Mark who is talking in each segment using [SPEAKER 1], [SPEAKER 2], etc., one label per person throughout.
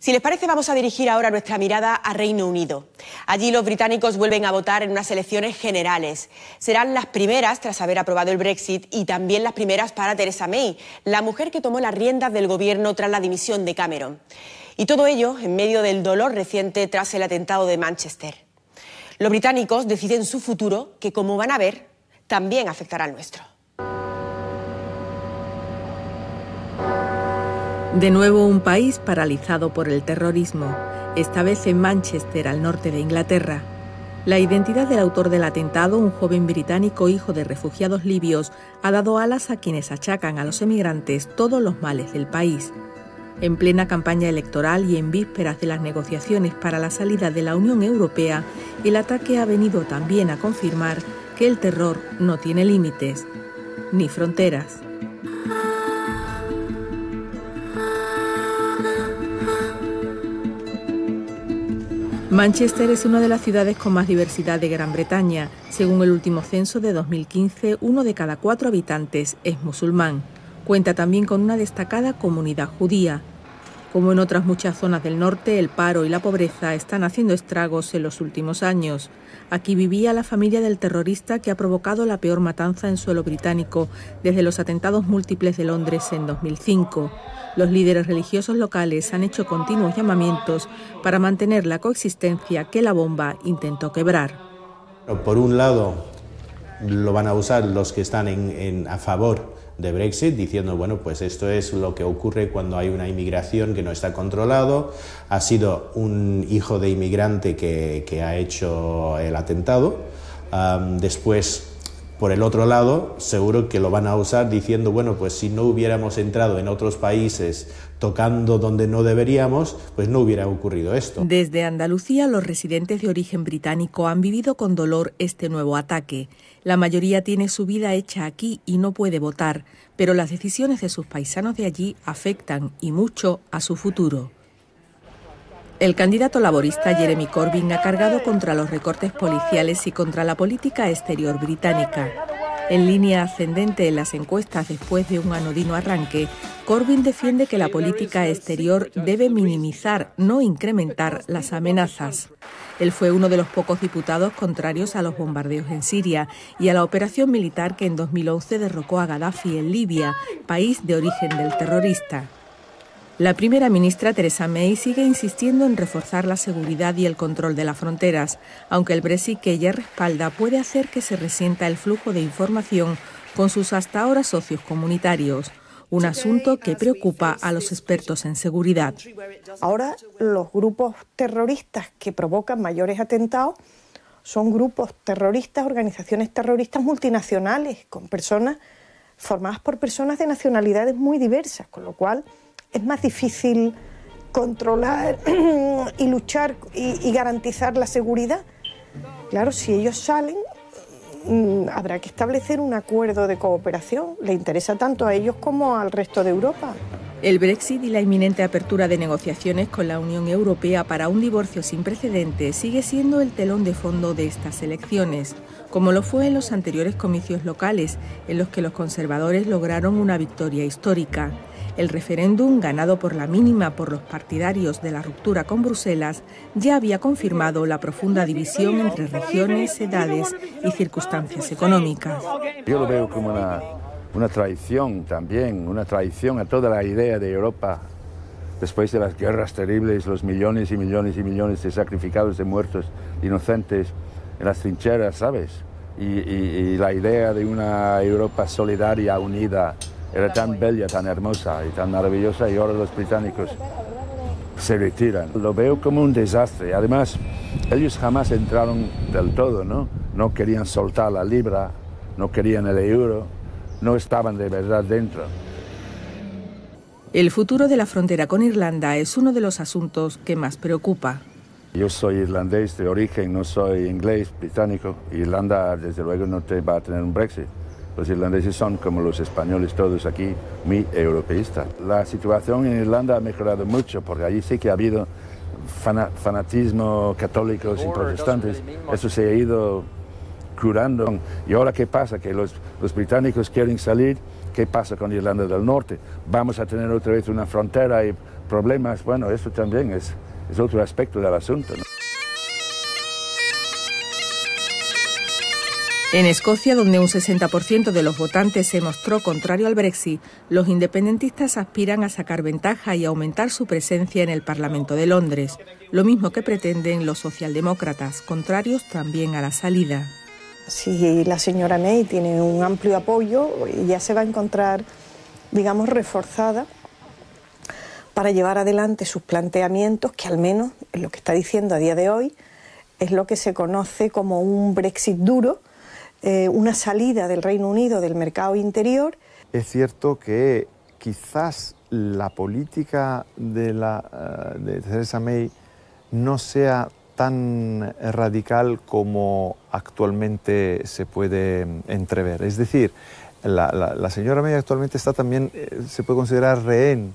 [SPEAKER 1] Si les parece, vamos a dirigir ahora nuestra mirada a Reino Unido. Allí los británicos vuelven a votar en unas elecciones generales. Serán las primeras tras haber aprobado el Brexit y también las primeras para Theresa May, la mujer que tomó las riendas del gobierno tras la dimisión de Cameron. Y todo ello en medio del dolor reciente tras el atentado de Manchester. Los británicos deciden su futuro, que como van a ver, también afectará al nuestro.
[SPEAKER 2] De nuevo un país paralizado por el terrorismo, esta vez en Manchester, al norte de Inglaterra. La identidad del autor del atentado, un joven británico hijo de refugiados libios, ha dado alas a quienes achacan a los emigrantes todos los males del país. En plena campaña electoral y en vísperas de las negociaciones para la salida de la Unión Europea, el ataque ha venido también a confirmar que el terror no tiene límites ni fronteras. Manchester es una de las ciudades con más diversidad de Gran Bretaña. Según el último censo de 2015, 1 de cada 4 habitantes es musulmán. Cuenta también con una destacada comunidad judía. Como en otras muchas zonas del norte, el paro y la pobreza están haciendo estragos en los últimos años. Aquí vivía la familia del terrorista que ha provocado la peor matanza en suelo británico desde los atentados múltiples de Londres en 2005. Los líderes religiosos locales han hecho continuos llamamientos para mantener la coexistencia que la bomba intentó quebrar.
[SPEAKER 3] Por un lado, lo van a usar los que están a favor de Brexit, diciendo, bueno, pues esto es lo que ocurre cuando hay una inmigración que no está controlado. Ha sido un hijo de inmigrante que ha hecho el atentado. Después, por el otro lado, seguro que lo van a usar diciendo, bueno, pues si no hubiéramos entrado en otros países tocando donde no deberíamos, pues no hubiera ocurrido esto.
[SPEAKER 2] Desde Andalucía, los residentes de origen británico han vivido con dolor este nuevo ataque. La mayoría tiene su vida hecha aquí y no puede votar, pero las decisiones de sus paisanos de allí afectan y mucho a su futuro. El candidato laborista Jeremy Corbyn ha cargado contra los recortes policiales y contra la política exterior británica. En línea ascendente en las encuestas después de un anodino arranque, Corbyn defiende que la política exterior debe minimizar, no incrementar, las amenazas. Él fue uno de los pocos diputados contrarios a los bombardeos en Siria y a la operación militar que en 2011 derrocó a Gaddafi en Libia, país de origen del terrorista. La primera ministra Theresa May sigue insistiendo en reforzar la seguridad y el control de las fronteras, aunque el Brexit que ella respalda puede hacer que se resienta el flujo de información con sus hasta ahora socios comunitarios, un asunto que preocupa a los expertos en seguridad.
[SPEAKER 4] Ahora los grupos terroristas que provocan mayores atentados son grupos terroristas, organizaciones terroristas multinacionales, con personas formadas por personas de nacionalidades muy diversas, con lo cual es más difícil controlar y luchar y garantizar la seguridad. Claro, si ellos salen, habrá que establecer un acuerdo de cooperación. Le interesa tanto a ellos como al resto de Europa.
[SPEAKER 2] El Brexit y la inminente apertura de negociaciones con la Unión Europea para un divorcio sin precedentes sigue siendo el telón de fondo de estas elecciones, como lo fue en los anteriores comicios locales, en los que los conservadores lograron una victoria histórica. El referéndum, ganado por la mínima por los partidarios de la ruptura con Bruselas, ya había confirmado la profunda división entre regiones, edades y circunstancias económicas.
[SPEAKER 5] Yo lo veo como una traición también, una traición a toda la idea de Europa. Después de las guerras terribles, los millones y millones y millones de sacrificados, de muertos inocentes en las trincheras, ¿sabes? Y la idea de una Europa solidaria, unida, era tan bella, tan hermosa y tan maravillosa, y ahora los británicos se retiran. Lo veo como un desastre. Además, ellos jamás entraron del todo, ¿no? No querían soltar la libra, no querían el euro, no estaban de verdad dentro.
[SPEAKER 2] El futuro de la frontera con Irlanda es uno de los asuntos que más preocupa.
[SPEAKER 5] Yo soy irlandés de origen, no soy inglés, británico. Irlanda, desde luego, no va a tener un Brexit. Los irlandeses son, como los españoles todos aquí, muy europeístas. La situación en Irlanda ha mejorado mucho, porque allí sí que ha habido fanatismo católicos y protestantes. Eso se ha ido curando. ¿Y ahora qué pasa? Que los británicos quieren salir. ¿Qué pasa con Irlanda del Norte? Vamos a tener otra vez una frontera y problemas, bueno, eso también es otro aspecto del asunto, ¿no?
[SPEAKER 2] En Escocia, donde un 60% de los votantes se mostró contrario al Brexit, los independentistas aspiran a sacar ventaja y aumentar su presencia en el Parlamento de Londres, lo mismo que pretenden los socialdemócratas, contrarios también a la salida.
[SPEAKER 4] Si la señora May tiene un amplio apoyo, ya se va a encontrar, digamos, reforzada para llevar adelante sus planteamientos, que al menos es lo que está diciendo a día de hoy, es lo que se conoce como un Brexit duro, una salida del Reino Unido del mercado interior.
[SPEAKER 6] Es cierto que quizás la política de Theresa May no sea tan radical como actualmente se puede entrever. Es decir, la señora May actualmente está también, se puede considerar rehén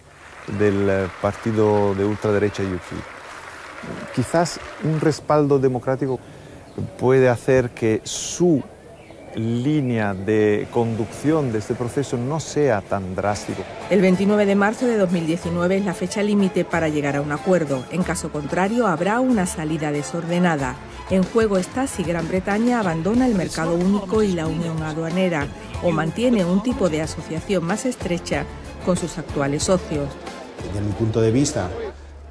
[SPEAKER 6] del partido de ultraderecha UKIP. Quizás un respaldo democrático puede hacer que su línea de conducción de este proceso no sea tan drástico.
[SPEAKER 2] El 29 de marzo de 2019 es la fecha límite para llegar a un acuerdo. En caso contrario, habrá una salida desordenada. En juego está si Gran Bretaña abandona el mercado único y la unión aduanera o mantiene un tipo de asociación más estrecha con sus actuales socios.
[SPEAKER 3] Desde mi punto de vista,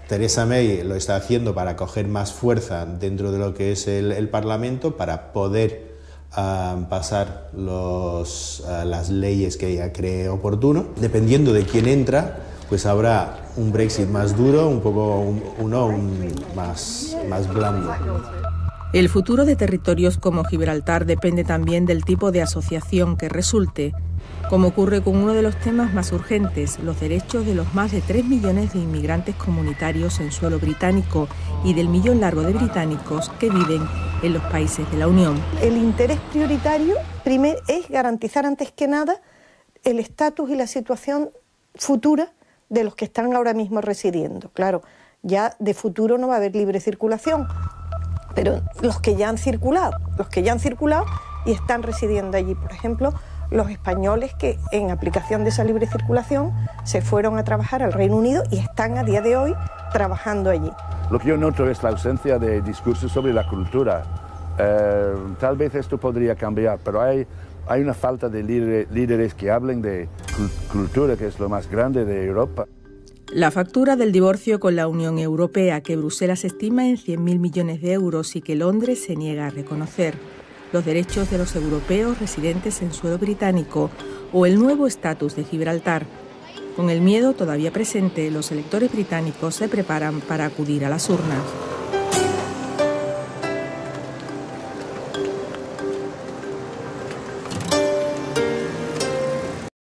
[SPEAKER 3] Theresa May lo está haciendo para coger más fuerza dentro de lo que es el Parlamento, para poder pasar las leyes que ella cree oportuno. Dependiendo de quién entra, pues habrá un Brexit más duro, más blando.
[SPEAKER 2] El futuro de territorios como Gibraltar depende también del tipo de asociación que resulte, como ocurre con uno de los temas más urgentes, los derechos de los más de 3 millones de inmigrantes comunitarios en suelo británico y del millón largo de británicos que viven en los países de la Unión.
[SPEAKER 4] El interés prioritario primero es garantizar antes que nada el estatus y la situación futura de los que están ahora mismo residiendo. Claro, ya de futuro no va a haber libre circulación, pero los que ya han circulado y están residiendo allí, por ejemplo, los españoles que en aplicación de esa libre circulación se fueron a trabajar al Reino Unido y están a día de hoy trabajando allí.
[SPEAKER 5] Lo que yo noto es la ausencia de discursos sobre la cultura. Tal vez esto podría cambiar, pero hay una falta de líderes que hablen de cultura, que es lo más grande de Europa.
[SPEAKER 2] La factura del divorcio con la Unión Europea, que Bruselas estima en 100.000 millones de euros y que Londres se niega a reconocer, los derechos de los europeos residentes en suelo británico o el nuevo estatus de Gibraltar. Con el miedo todavía presente, los electores británicos se preparan para acudir a las urnas.